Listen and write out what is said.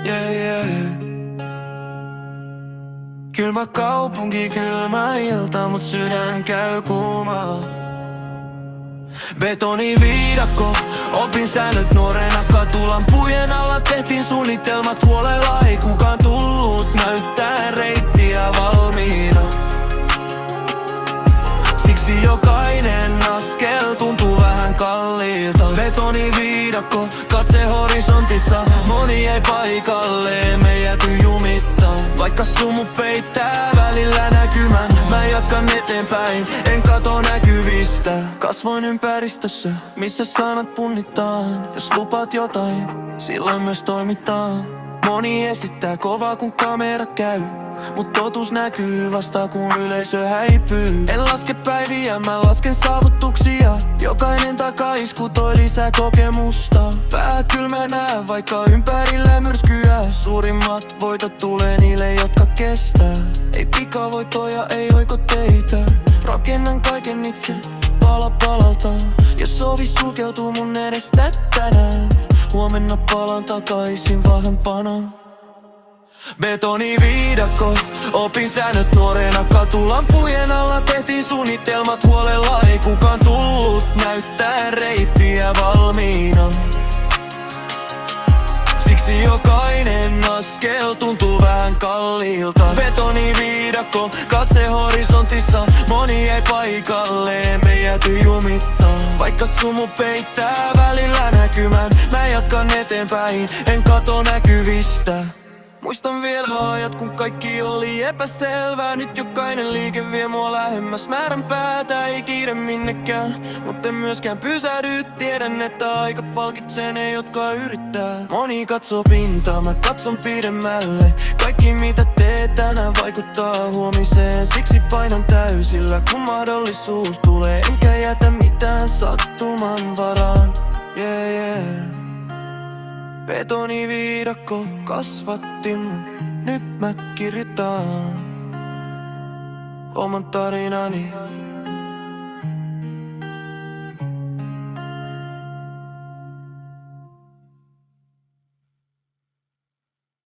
Yeah, yeah. Kylmä kaupunki, kylmä ilta, mut sydän käy kuumaa. Betoniviidakko, opin säännöt nuorena katulampujen alla. Tehtiin suunnitelmat huolella, ei kukaan tullut näyttää reittiä valmiina. Siksi jokainen askel tuntuu vähän kalliilta. Betoniviidakko, katse horisontissa, moni ei paikalleen, me jääty jumittaa. Vaikka sumu peittää välillä näkymän, mä jatkan eteenpäin, en kato näkyvistä. Kasvoin ympäristössä, missä sanat punnitaan. Jos lupaat jotain, silloin myös toimitaan. Moni esittää kovaa kun kamera käy, mut totuus näkyy vasta kun yleisö häipyy. En laske päiviä, mä lasken saavutuksia. Jokainen takaisku toi lisää kokemusta. Pää kylmänä, vaikka ympärillä myrskyä. Suurimmat voitot tulee niille, jotka kestää. Ei pikavoittoja, ei oikoteitä. Rakennan kaiken itse, pala palalta. Jos ovi sulkeutuu mun edestä tänään, huomenna palaan takaisin vahvempana. Betoniviidakko, opin säännöt nuorena katulampujen alla. Tehtiin suunnitelmat huolella, ei kukaan tullut näyttää reittiä valmiina. Siksi jokainen askel tuntuu vähän kalliilta. Betoniviidakko, katse horisontissa, moni ei paikalleen, me jääty jumittaa. Vaikka sumu peittää välillä näkymän, mä jatkan eteenpäin, en kato näkyvistä. Muistan vielä ajat, kun kaikki oli epäselvää. Nyt jokainen liike vie mua lähemmäs määrän päätä. Ei kiire minnekään, mut en myöskään pysähdy. Tiedän, että aika palkitsee ne, jotka yrittää. Moni katsoo pintaa, mä katson pidemmälle. Kaikki mitä teet tänään vaikuttaa huomiseen. Siksi painan täysillä, kun mahdollisuus tulee. Enkä jätä mitään sattuman varaan. Yeah, yeah. Betoniviidakko kasvatti mun, nyt mä kirjoitan oman tarinani.